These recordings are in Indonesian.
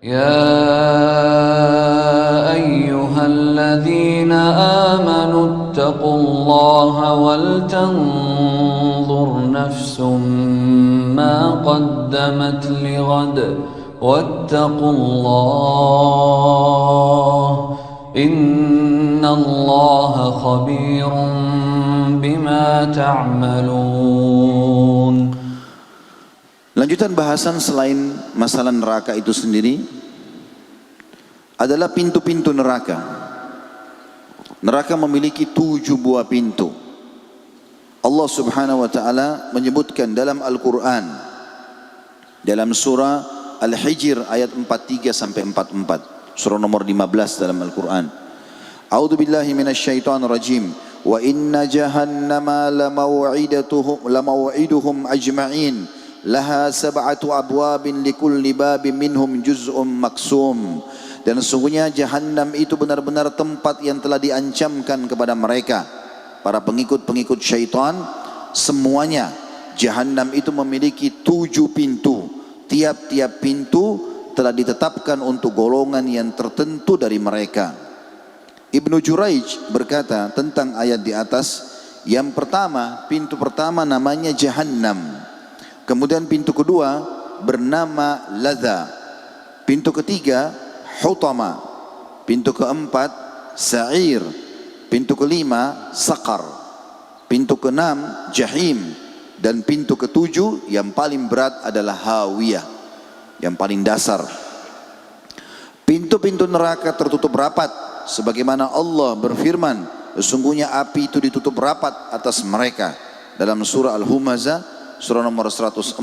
يا أيها الذين آمنوا اتقوا الله ولتنظر نفس ما قدمت لغد واتقوا الله إن الله خبير بما تعملون. Lanjutan bahasan selain masalah neraka itu sendiri adalah pintu-pintu neraka. Neraka memiliki 7 buah pintu. Allah Subhanahu wa taala menyebutkan dalam Al-Qur'an dalam surah Al-Hijr ayat 43 sampai 44, surah nomor 15 dalam Al-Qur'an. A'udzu billahi minasyaitonir rajim. Wa inna jahannama lamaw'iduhum ajma'in. Laha sab'atu abwabin likulli babin minhum juz'un maksum. Dan sesungguhnya Jahannam itu benar-benar tempat yang telah diancamkan kepada mereka, para pengikut-pengikut syaitan. Semuanya Jahannam itu memiliki 7 pintu. Tiap-tiap pintu telah ditetapkan untuk golongan yang tertentu dari mereka. Ibnu Juraij berkata tentang ayat di atas, yang pertama, pintu pertama namanya Jahannam. Kemudian pintu kedua bernama Ladha. Pintu ketiga Hutama. Pintu keempat Sa'ir. Pintu kelima Saqar. Pintu keenam Jahim. Dan pintu ketujuh yang paling berat adalah Hawiyah, yang paling dasar. Pintu-pintu neraka tertutup rapat, sebagaimana Allah berfirman, sesungguhnya api itu ditutup rapat atas mereka. Dalam surah Al-Humazah surah nomor 104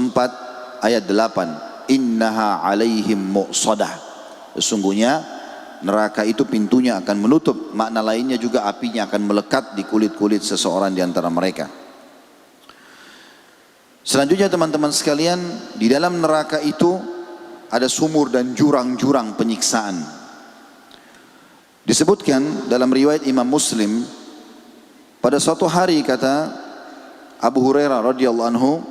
ayat 8, innaha alaihim mu'sadah. Sesungguhnya neraka itu pintunya akan menutup. Makna lainnya juga apinya akan melekat di kulit-kulit seseorang di antara mereka. Selanjutnya teman-teman sekalian, di dalam neraka itu ada sumur dan jurang-jurang penyiksaan. Disebutkan dalam riwayat Imam Muslim, pada suatu hari kata Abu Hurairah radhiyallahu anhu,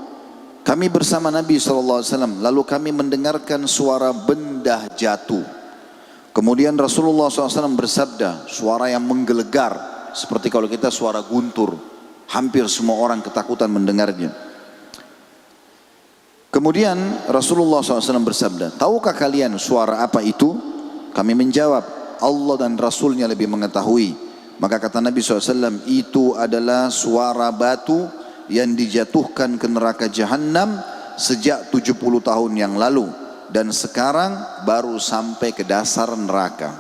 kami bersama Nabi SAW, lalu kami mendengarkan suara benda jatuh. Kemudian Rasulullah SAW bersabda, suara yang menggelegar, seperti kalau kita suara guntur. Hampir semua orang ketakutan mendengarnya. Kemudian Rasulullah SAW bersabda, tahukah kalian suara apa itu? Kami menjawab, Allah dan Rasulnya lebih mengetahui. Maka kata Nabi SAW, itu adalah suara batu yang dijatuhkan ke neraka Jahannam sejak 70 tahun yang lalu, dan sekarang baru sampai ke dasar neraka.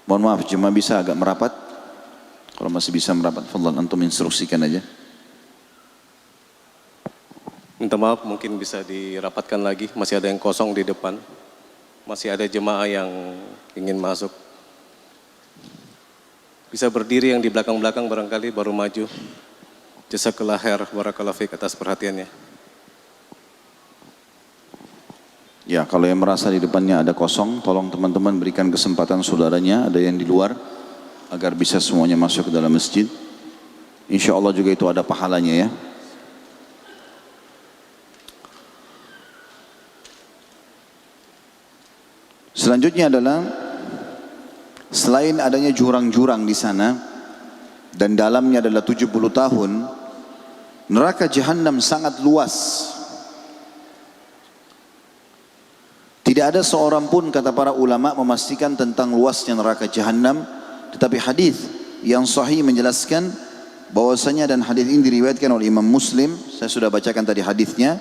Mohon maaf, cuma bisa agak merapat. Kalau masih bisa merapat, fadlan antum instruksikan aja. Minta maaf, mungkin bisa dirapatkan lagi. Masih ada yang kosong di depan. Masih ada jemaah yang ingin masuk. Bisa berdiri yang di belakang-belakang barangkali baru maju. Jazakallah khair, barakallahu fiik atas perhatiannya. Ya, kalau yang merasa di depannya ada kosong, tolong teman-teman berikan kesempatan saudaranya, ada yang di luar, agar bisa semuanya masuk ke dalam masjid. Insya Allah juga itu ada pahalanya ya. Selanjutnya adalah, selain adanya jurang-jurang di sana dan dalamnya adalah 70 tahun, neraka Jahannam sangat luas. Tidak ada seorang pun, kata para ulama, memastikan tentang luasnya neraka Jahannam, tetapi hadis yang sahih menjelaskan bahwasanya, dan hadis ini diriwayatkan oleh Imam Muslim, saya sudah bacakan tadi hadisnya.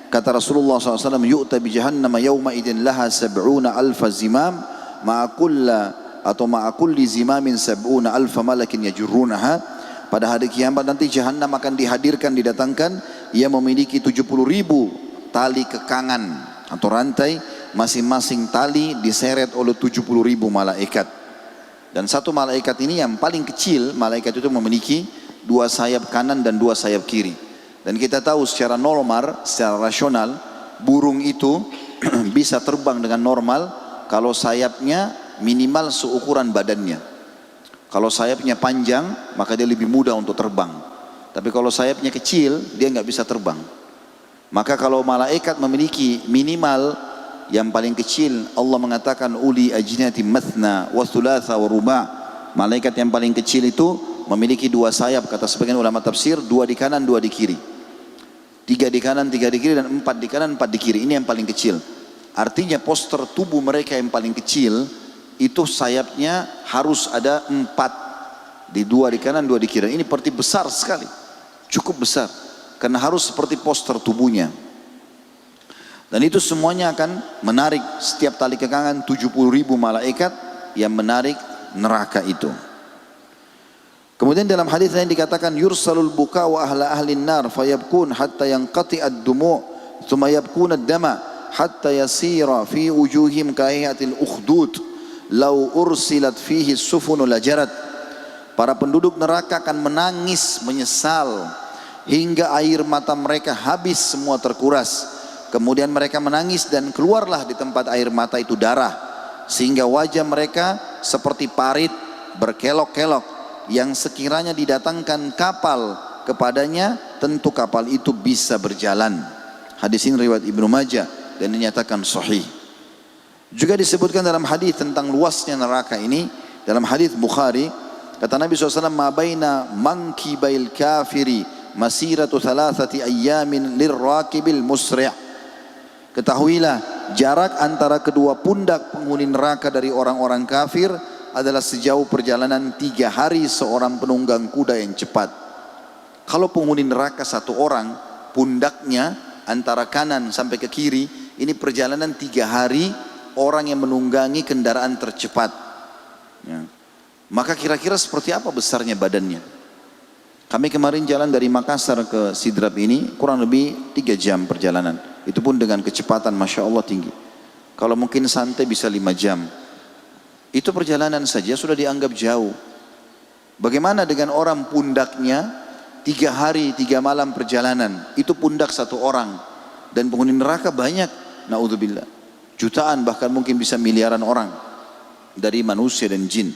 Kata Rasulullah SAW, yu'ta bi jahannama yawma idin laha sab'una alfa zimam ma'a kulli zimamin sab'una alfa malakin yajurrunaha. Pada hari kiamat nanti Jahannam akan dihadirkan, didatangkan, ia memiliki 70.000 tali kekangan atau rantai, masing-masing tali diseret oleh 70.000 malaikat. Dan satu malaikat ini yang paling kecil, malaikat itu memiliki 2 sayap kanan dan 2 sayap kiri. Dan kita tahu secara normal, secara rasional, burung itu bisa terbang dengan normal kalau sayapnya minimal seukuran badannya. Kalau sayapnya panjang, maka dia lebih mudah untuk terbang. Tapi kalau sayapnya kecil, dia nggak bisa terbang. Maka kalau malaikat memiliki minimal yang paling kecil, Allah mengatakan uli ajnati mathna wa thulatha wa ruba'. Malaikat yang paling kecil itu memiliki 2 sayap, kata sebagian ulama tafsir, 2 di kanan 2 di kiri. 3 di kanan 3 di kiri, dan 4 di kanan 4 di kiri. Ini yang paling kecil. Artinya poster tubuh mereka yang paling kecil itu sayapnya harus ada 4, di 2 di kanan 2 di kiri. Ini berarti besar sekali, cukup besar, karena harus seperti poster tubuhnya. Dan itu semuanya akan menarik setiap tali kekangan 70.000 malaikat yang menarik neraka itu. Kemudian dalam hadis lain dikatakan yursalul buka wa ahli nar fayabkun hatta yanqati ad-dumu' thumma yabkun ad-dama hatta yasira fi wujuhim kahiyatil ukhdud law ursilat fihi sufunu lajarat. Para penduduk neraka akan menangis menyesal hingga air mata mereka habis semua terkuras. Kemudian mereka menangis dan keluarlah di tempat air mata itu darah, sehingga wajah mereka seperti parit berkelok-kelok, yang sekiranya didatangkan kapal kepadanya tentu kapal itu bisa berjalan. Hadis ini riwayat Ibnu Majah dan dinyatakan sahih. Juga disebutkan dalam hadis tentang luasnya neraka ini, dalam hadis Bukhari, kata Nabi SAW, ma baina mankibail kafiri masiratu thalathati ayyamin lirrakibil musri'. Ketahuilah, jarak antara kedua pundak penghuni neraka dari orang-orang kafir adalah sejauh perjalanan 3 hari seorang penunggang kuda yang cepat. Kalau penghuni neraka 1 orang, pundaknya antara kanan sampai ke kiri, ini perjalanan 3 hari orang yang menunggangi kendaraan tercepat. Ya. Maka kira-kira seperti apa besarnya badannya? Kami kemarin jalan dari Makassar ke Sidrap ini kurang lebih 3 jam perjalanan. Itu pun dengan kecepatan Masya Allah tinggi. Kalau mungkin santai bisa 5 jam. Itu perjalanan saja sudah dianggap jauh. Bagaimana dengan orang pundaknya 3 hari 3 malam perjalanan? Itu pundak 1 orang. Dan penghuni neraka banyak. Na'udzubillah. Jutaan bahkan mungkin bisa miliaran orang. Dari manusia dan jin.